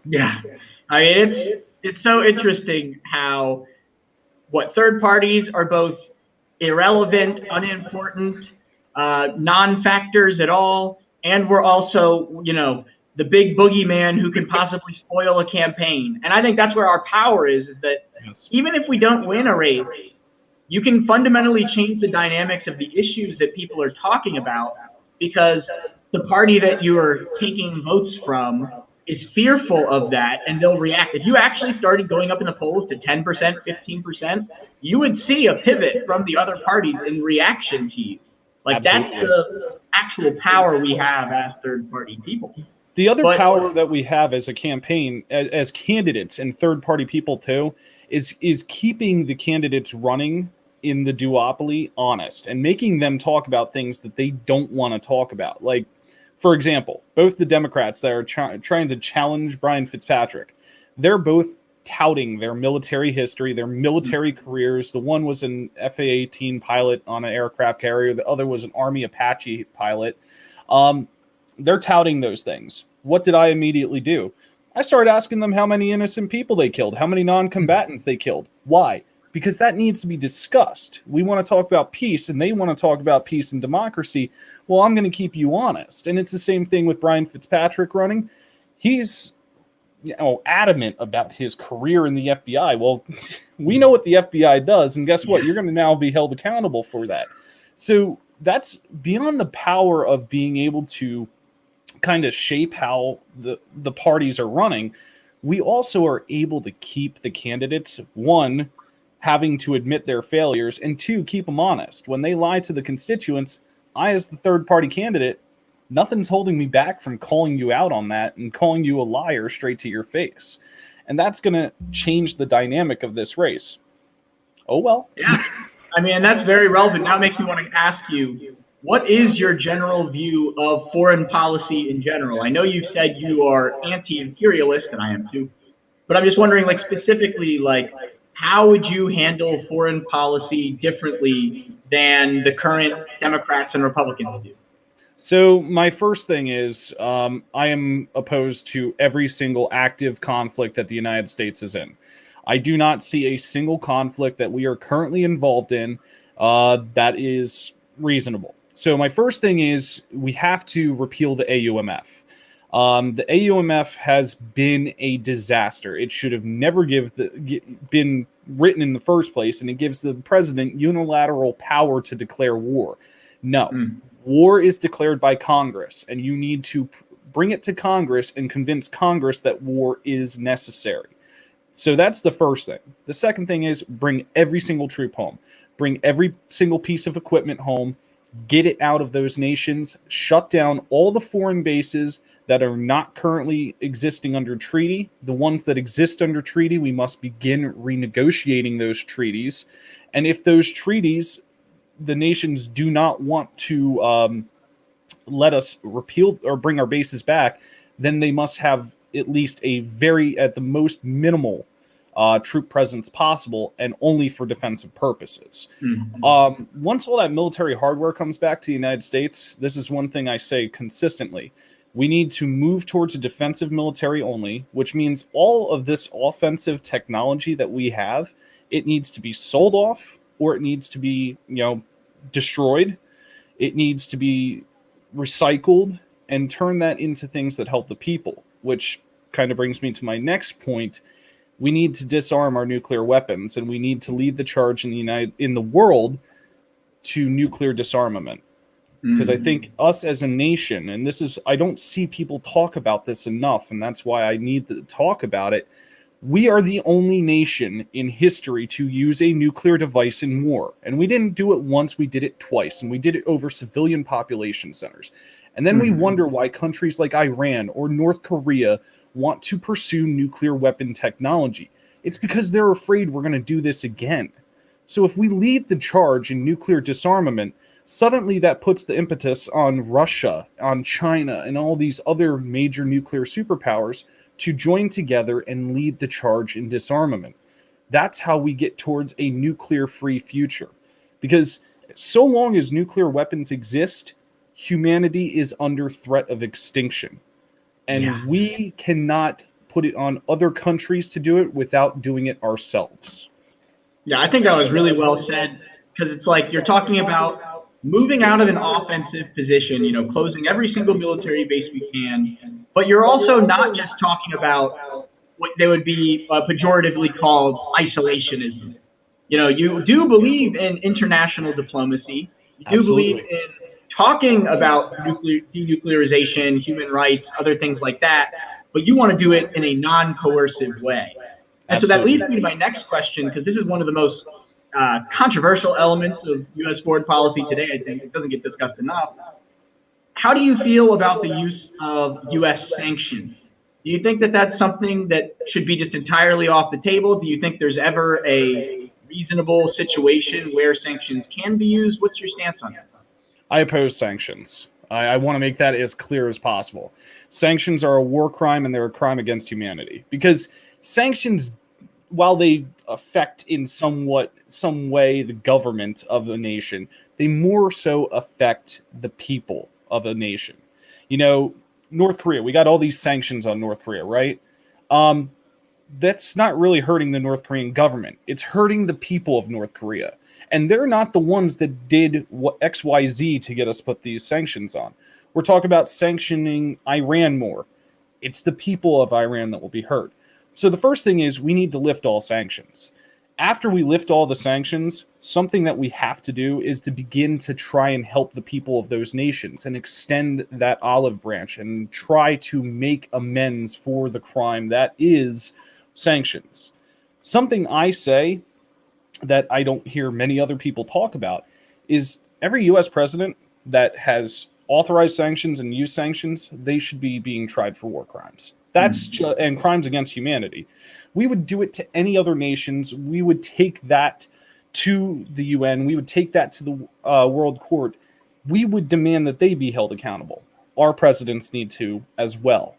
Yeah. I mean, it's so interesting how third parties are both irrelevant, unimportant, non-factors at all, and we're also, the big boogeyman who can possibly spoil a campaign. And I think that's where our power is that even if we don't win a race, you can fundamentally change the dynamics of the issues that people are talking about, because the party that you are taking votes from is fearful of that, and they'll react. If you actually started going up in the polls to 10%, 15%, you would see a pivot from the other parties in reaction to you. Like, absolutely. That's the actual power we have as third-party people. The other power that we have as a campaign, as candidates and third-party people too, is keeping the candidates running in the duopoly honest and making them talk about things that they don't want to talk about. Like, for example, both the Democrats that are trying to challenge Brian Fitzpatrick, they're both touting their military history, their military careers. The one was an FA-18 pilot on an aircraft carrier. The other was an Army Apache pilot. They're touting those things. What did I immediately do? I started asking them how many innocent people they killed, how many non-combatants they killed. Why? Because that needs to be discussed. We want to talk about peace, and they want to talk about peace and democracy. Well, I'm going to keep you honest. And it's the same thing with Brian Fitzpatrick running. He's adamant about his career in the FBI. Well, we know what the FBI does, and guess what? You're going to now be held accountable for that. So that's beyond the power of being able to kind of shape how the parties are running. We also are able to keep the candidates, one, having to admit their failures, and 2, keep them honest. When they lie to the constituents, I, as the third-party candidate, nothing's holding me back from calling you out on that and calling you a liar straight to your face. And that's going to change the dynamic of this race. Oh, well. Yeah. I mean, that's very relevant. Now it makes me want to ask you, what is your general view of foreign policy in general? I know you've said you are anti-imperialist, and I am too. But I'm just wondering, like, specifically, like, how would you handle foreign policy differently than the current Democrats and Republicans do? So my first thing is I am opposed to every single active conflict that the United States is in. I do not see a single conflict that we are currently involved in that is reasonable. So my first thing is we have to repeal the AUMF. The AUMF has been a disaster. It should have never been written in the first place, and it gives the president unilateral power to declare war. No, war is declared by Congress, and you need to bring it to Congress and convince Congress that war is necessary. So that's the first thing. The second thing is bring every single troop home. Bring every single piece of equipment home. Get it out of those nations. Shut down all the foreign bases that are not currently existing under treaty. The ones that exist under treaty, we must begin renegotiating those treaties. And if those treaties, the nations do not want to let us repeal or bring our bases back, then they must have at least at the most minimal troop presence possible, and only for defensive purposes. Once all that military hardware comes back to the United States, this is one thing I say consistently. We need to move towards a defensive military only, which means all of this offensive technology that we have, it needs to be sold off, or it needs to be, destroyed. It needs to be recycled and turn that into things that help the people, which kind of brings me to my next point. We need to disarm our nuclear weapons, and we need to lead the charge in the world to nuclear disarmament. Because I think us as a nation, and I don't see people talk about this enough, and that's why I need to talk about it. We are the only nation in history to use a nuclear device in war. And we didn't do it once, we did it twice, and we did it over civilian population centers. And then we wonder why countries like Iran or North Korea want to pursue nuclear weapon technology. It's because they're afraid we're going to do this again. So if we lead the charge in nuclear disarmament, suddenly that puts the impetus on Russia, on China, and all these other major nuclear superpowers to join together and lead the charge in disarmament. That's how we get towards a nuclear-free future. Because so long as nuclear weapons exist, humanity is under threat of extinction. And we cannot put it on other countries to do it without doing it ourselves. Yeah, I think that was really well said, because it's like you're talking about moving out of an offensive position, closing every single military base we can, but you're also not just talking about what they would be pejoratively called isolationism. You do believe in international diplomacy. You do believe in talking about denuclearization, human rights, other things like that, but you want to do it in a non-coercive way. And so that leads me to my next question, because this is one of the most controversial elements of U.S. foreign policy today. I think it doesn't get discussed enough. How do you feel about the use of U.S. sanctions? Do you think that that's something that should be just entirely off the table? Do you think there's ever a reasonable situation where sanctions can be used? What's your stance on that? I oppose sanctions. I want to make that as clear as possible. Sanctions are a war crime, and they're a crime against humanity. Because sanctions, while they affect in some way the government of a nation, they more so affect the people of a nation. North Korea, we got all these sanctions on North Korea, right? That's not really hurting the North Korean government. It's hurting the people of North Korea. And they're not the ones that did what XYZ to get us put these sanctions on. We're talking about sanctioning Iran more. It's the people of Iran that will be hurt. So the first thing is we need to lift all sanctions. After we lift all the sanctions, something that we have to do is to begin to try and help the people of those nations and extend that olive branch and try to make amends for the crime that is sanctions. Something I say that I don't hear many other people talk about is every U.S. president that has authorized sanctions and used sanctions, they should be being tried for war crimes. And crimes against humanity. We would do it to any other nations. We would take that to the UN. We would take that to the World Court. We would demand that they be held accountable. Our presidents need to as well.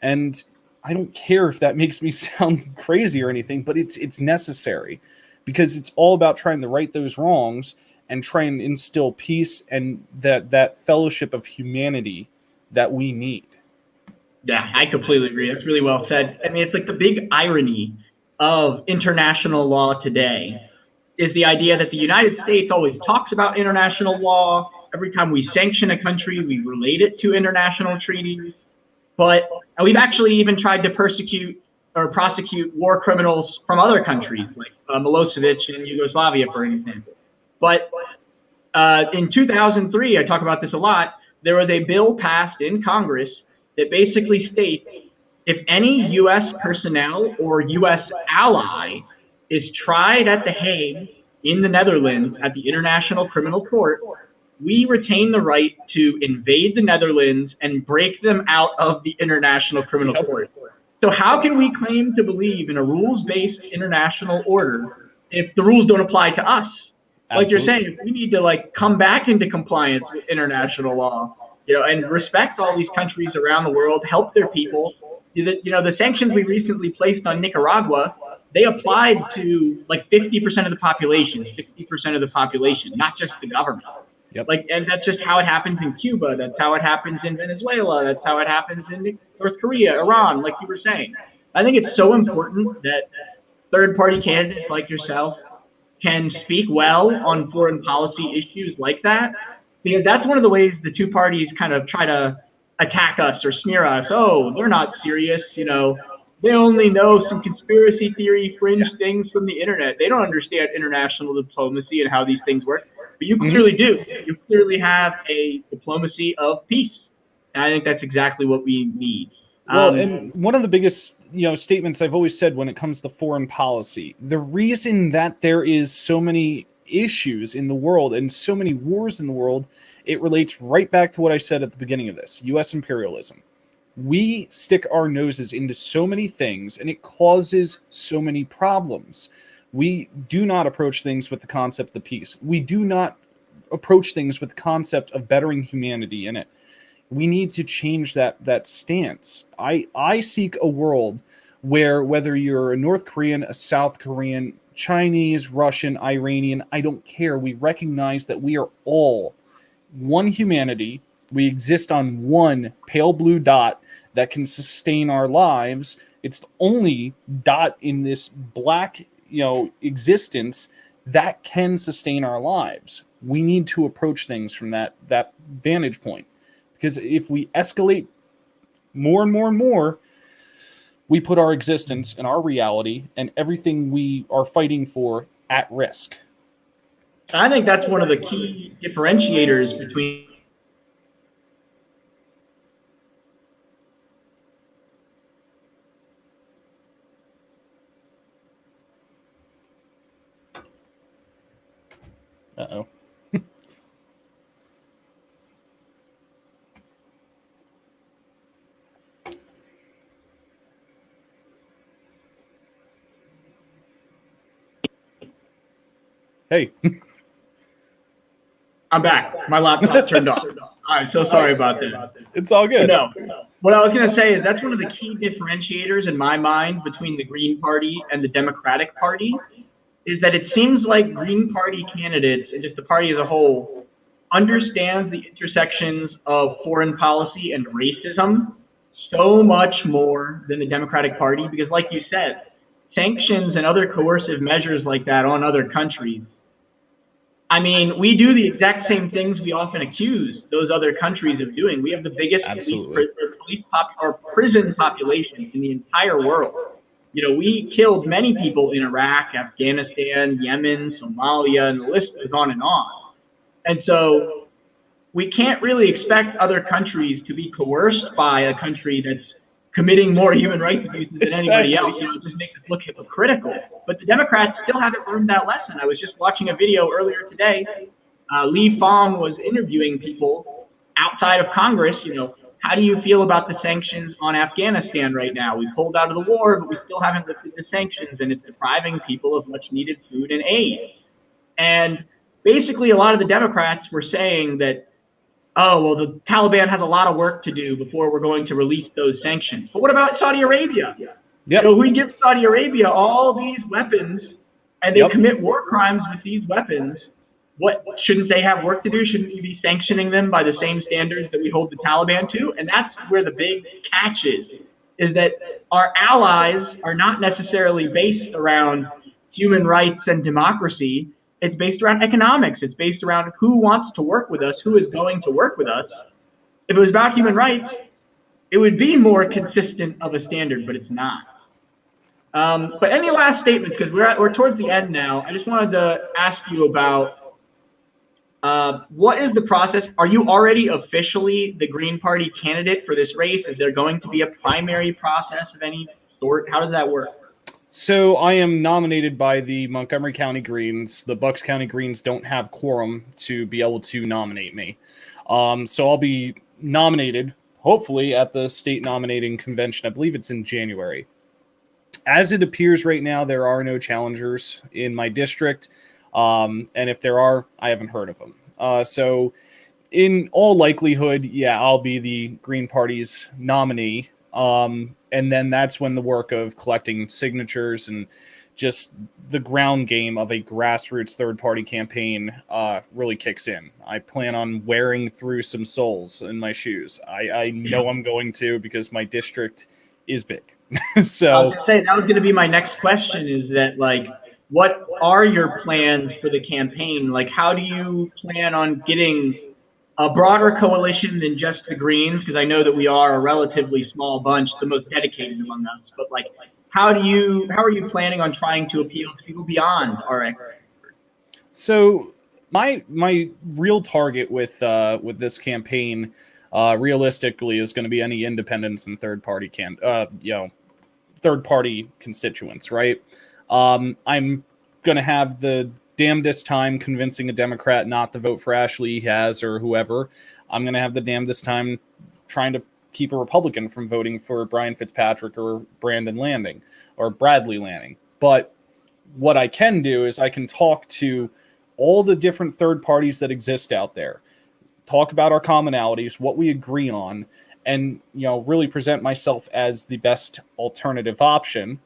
And I don't care if that makes me sound crazy or anything, but it's necessary, because it's all about trying to right those wrongs and try and instill peace and that fellowship of humanity that we need. Yeah, I completely agree. That's really well said. I mean, it's like the big irony of international law today is the idea that the United States always talks about international law. Every time we sanction a country, we relate it to international treaties. But we've actually even tried to persecute or prosecute war criminals from other countries, like Milosevic in Yugoslavia, for example. But in 2003, I talk about this a lot, there was a bill passed in Congress that basically states if any U.S. personnel or U.S. ally is tried at The Hague in the Netherlands at the International Criminal Court, we retain the right to invade the Netherlands and break them out of the International Criminal Court. So how can we claim to believe in a rules-based international order if the rules don't apply to us? Like you're saying, we need to come back into compliance with international law, and respect all these countries around the world, help their people. The sanctions we recently placed on Nicaragua, they applied to 50% of the population, 60% of the population, not just the government. Yep. And that's just how it happens in Cuba. That's how it happens in Venezuela. That's how it happens in North Korea, Iran, like you were saying. I think it's so important that third-party candidates like yourself can speak well on foreign policy issues like that, because that's one of the ways the two parties kind of try to attack us or smear us. Oh, they're not serious, they only know some conspiracy theory fringe things from the internet. They don't understand international diplomacy and how these things work. But you clearly do. You clearly have a diplomacy of peace. And I think that's exactly what we need. Well, and one of the biggest, statements I've always said when it comes to foreign policy, the reason that there is so many issues in the world and so many wars in the world, it relates right back to what I said at the beginning of this, U.S. imperialism. We stick our noses into so many things, and it causes so many problems. We do not approach things with the concept of peace. We do not approach things with the concept of bettering humanity in it. We need to change that stance. I seek a world where whether you're a North Korean, a South Korean, Chinese, Russian, Iranian, I don't care. We recognize that we are all one humanity. We exist on one pale blue dot that can sustain our lives. It's the only dot in this black, existence that can sustain our lives. We need to approach things from that vantage point. Because if we escalate more and more and more, we put our existence and our reality and everything we are fighting for at risk. I think that's one of the key differentiators between Uh-oh. Hey. I'm back. My laptop turned off. All right, so sorry about that. It's all good. No, what I was going to say is that's one of the key differentiators in my mind between the Green Party and the Democratic Party, is that it seems like Green Party candidates and just the party as a whole understands the intersections of foreign policy and racism so much more than the Democratic Party, because like you said, sanctions and other coercive measures like that on other countries, I mean, we do the exact same things we often accuse those other countries of doing. We have the biggest prison population in the entire world. We killed many people in Iraq, Afghanistan, Yemen, Somalia, and the list goes on and on. And so we can't really expect other countries to be coerced by a country that's committing more human rights abuses than anybody else. It just makes us look hypocritical. But the Democrats still haven't learned that lesson. I was just watching a video earlier today. Lee Fong was interviewing people outside of Congress. How do you feel about the sanctions on Afghanistan right now? We pulled out of the war, but we still haven't lifted the sanctions, and it's depriving people of much needed food and aid. And basically, a lot of the Democrats were saying that, oh, well, the Taliban has a lot of work to do before we're going to release those sanctions. But what about Saudi Arabia? Yep. We give Saudi Arabia all these weapons, and they commit war crimes with these weapons. What, shouldn't they have work to do? Shouldn't we be sanctioning them by the same standards that we hold the Taliban to? And that's where the big catch is that our allies are not necessarily based around human rights and democracy. It's based around economics. It's based around who wants to work with us, who is going to work with us. If it was about human rights, it would be more consistent of a standard, but it's not. But any last statements, because we're towards the end now. I just wanted to ask you about what is the process? Are you already officially the Green Party candidate for this race? Is there going to be a primary process of any sort? How does that work? So I am nominated by the Montgomery County Greens. The Bucks County Greens don't have quorum to be able to nominate me. So I'll be nominated, hopefully, at the state nominating convention. I believe it's in January. As it appears right now, there are no challengers in my district. And if there are, I haven't heard of them. So in all likelihood, yeah, I'll be the Green Party's nominee. And then that's when the work of collecting signatures and just the ground game of a grassroots third-party campaign really kicks in. I plan on wearing through some soles in my shoes. I know I'm going to, because my district is big. So I was gonna say, that was going to be my next question, is that, like, what are your plans for the campaign? Like, how do you plan on getting a broader coalition than just the Greens? Because I know that we are a relatively small bunch, the most dedicated among us. But, like, how are you planning on trying to appeal to people beyond RX? So my real target with this campaign, realistically, is going to be any independents and third party constituents, right? I'm going to have the damnedest time convincing a Democrat not to vote for Ashley Has or whoever. I'm going to have the damnedest time trying to keep a Republican from voting for Brian Fitzpatrick or Brandon Landing or Bradley Lanning. But what I can do is I can talk to all the different third parties that exist out there, talk about our commonalities, what we agree on, and, really present myself as the best alternative option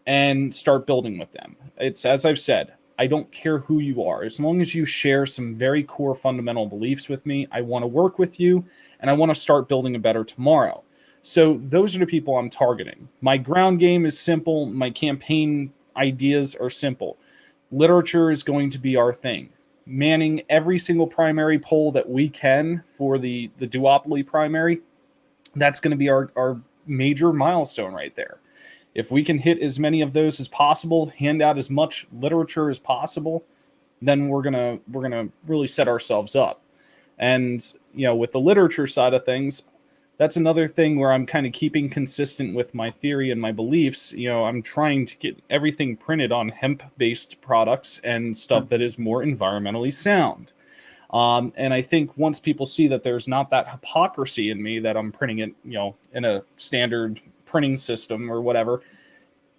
and start building with them. It's, as I've said, I don't care who you are. As long as you share some very core fundamental beliefs with me, I want to work with you, and I want to start building a better tomorrow. So those are the people I'm targeting. My ground game is simple. My campaign ideas are simple. Literature is going to be our thing. Manning every single primary poll that we can for the duopoly primary, that's going to be our major milestone right there. If we can hit as many of those as possible, hand out as much literature as possible, then we're gonna really set ourselves up. And with the literature side of things, that's another thing where I'm kind of keeping consistent with my theory and my beliefs. I'm trying to get everything printed on hemp-based products and stuff that is more environmentally sound. And I think once people see that there's not that hypocrisy in me, that I'm printing it, in a standard printing system or whatever,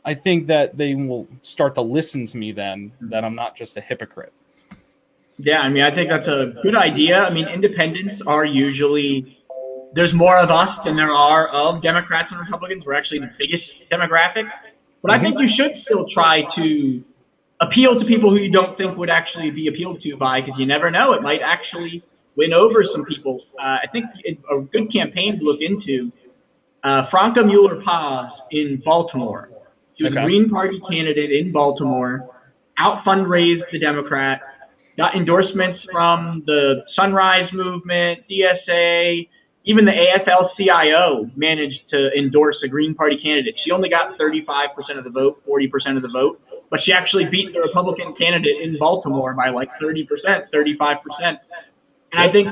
I think that they will start to listen to me then, that I'm not just a hypocrite. Yeah, I think that's a good idea. Independents are usually, there's more of us than there are of Democrats and Republicans. We're actually the biggest demographic. But I think you should still try to appeal to people who you don't think would actually be appealed to by, because you never know, it might actually win over some people. I think a good campaign to look into, Franca Mueller-Paz in Baltimore. She was a Green Party candidate in Baltimore, out-fundraised the Democrat, got endorsements from the Sunrise Movement, DSA, even the AFL-CIO managed to endorse a Green Party candidate. She only got 35% of the vote, 40% of the vote, but she actually beat the Republican candidate in Baltimore by like 30%, 35%. And I think,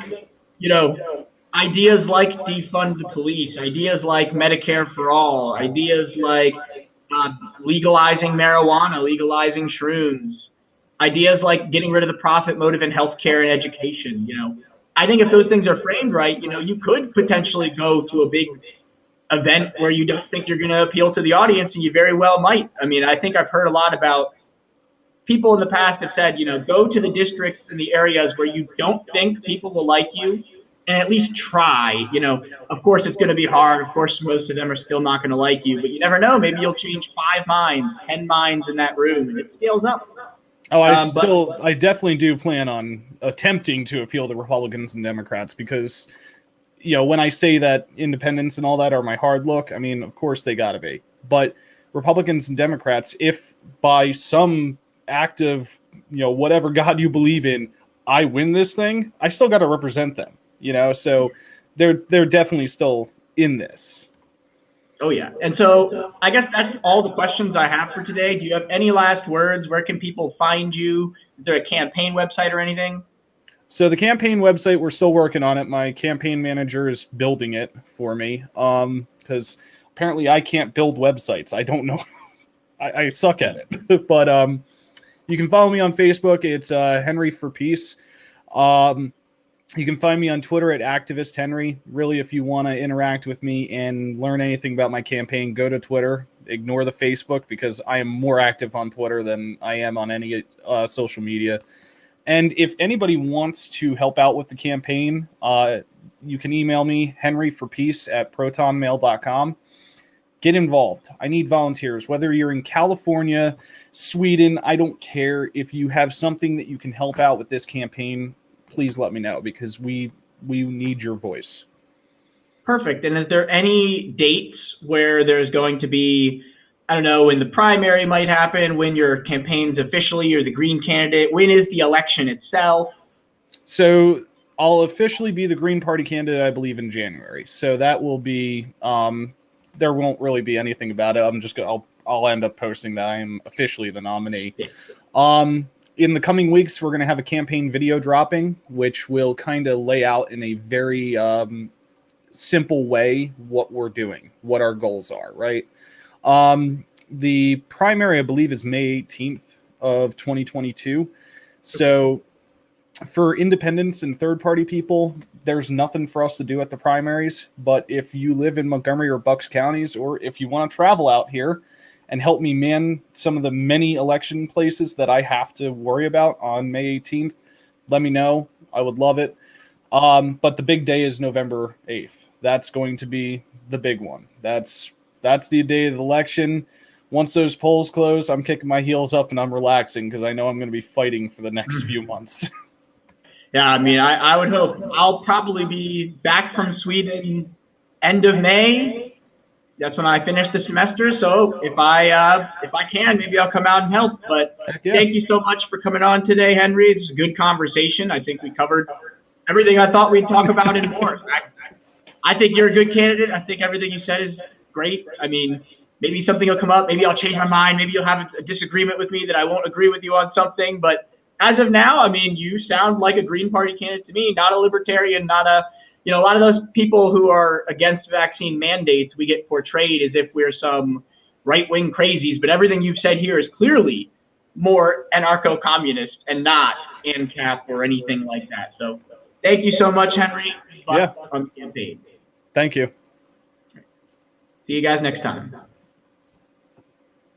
ideas like defund the police, ideas like Medicare for all, ideas like legalizing marijuana, legalizing shrooms, ideas like getting rid of the profit motive in healthcare and education, I think if those things are framed right, you could potentially go to a big event where you don't think you're going to appeal to the audience, and you very well might. I think I've heard a lot about people in the past have said, go to the districts and the areas where you don't think people will like you, and at least try. Of course it's going to be hard. Of course, most of them are still not going to like you, but you never know. Maybe you'll change 5 minds, 10 minds in that room, and it scales up. Oh, I definitely do plan on attempting to appeal to Republicans and Democrats, because, when I say that independents and all that are my hard look, of course they gotta be. But Republicans and Democrats, if by some act of, whatever God you believe in, I win this thing, I still got to represent them, so they're definitely still in this. Oh, yeah. And so I guess that's all the questions I have for today. Do you have any last words? Where can people find you? Is there a campaign website or anything? So the campaign website, we're still working on it. My campaign manager is building it for me because apparently I can't build websites. I don't know. I suck at it. But you can follow me on Facebook. It's Henry for Peace. You can find me on Twitter at Activist Henry. Really, if you want to interact with me and learn anything about my campaign, go to Twitter. Ignore the Facebook because I am more active on Twitter than I am on any social media. And if anybody wants to help out with the campaign, you can email me, henryforpeace@protonmail.com. Get involved. I need volunteers. Whether you're in California, Sweden, I don't care. If you have something that you can help out with this campaign, please let me know because we need your voice. Perfect. And is there any dates where there's going to be, I don't know, when the primary might happen, when your campaign's officially, you're the Green candidate? When is the election itself? So I'll officially be the Green Party candidate, I believe, in January. So that will be, there won't really be anything about it. I'll end up posting that I am officially the nominee. In the coming weeks, we're going to have a campaign video dropping, which will kind of lay out in a very simple way what we're doing, what our goals are, right? The primary, I believe, is May 18th of 2022. So for independents and third-party people, there's nothing for us to do at the primaries. But if you live in Montgomery or Bucks counties, or if you want to travel out here and help me man some of the many election places that I have to worry about on May 18th, let me know. I would love it. But the big day is November 8th. That's going to be the big one. That's the day of the election. Once those polls close, I'm kicking my heels up and I'm relaxing because I know I'm going to be fighting for the next few months. Yeah, I mean, I would hope. I'll probably be back from Sweden end of May. That's when I finish the semester. So if I can, maybe I'll come out and help. But Thank you so much for coming on today, Henry. It's a good conversation. I think we covered everything I thought we'd talk about and more. I think you're a good candidate. I think everything you said is great. I mean, maybe something will come up. Maybe I'll change my mind. Maybe you'll have a disagreement with me that I won't agree with you on something. But as of now, I mean, you sound like a Green Party candidate to me, not a libertarian, not a, you know, a lot of those people who are against vaccine mandates, we get portrayed as if we're some right-wing crazies, but everything you've said here is clearly more anarcho-communist and not ANCAP or anything like that. So thank you so much, Henry. Yeah. On the campaign. Thank you. See you guys next time.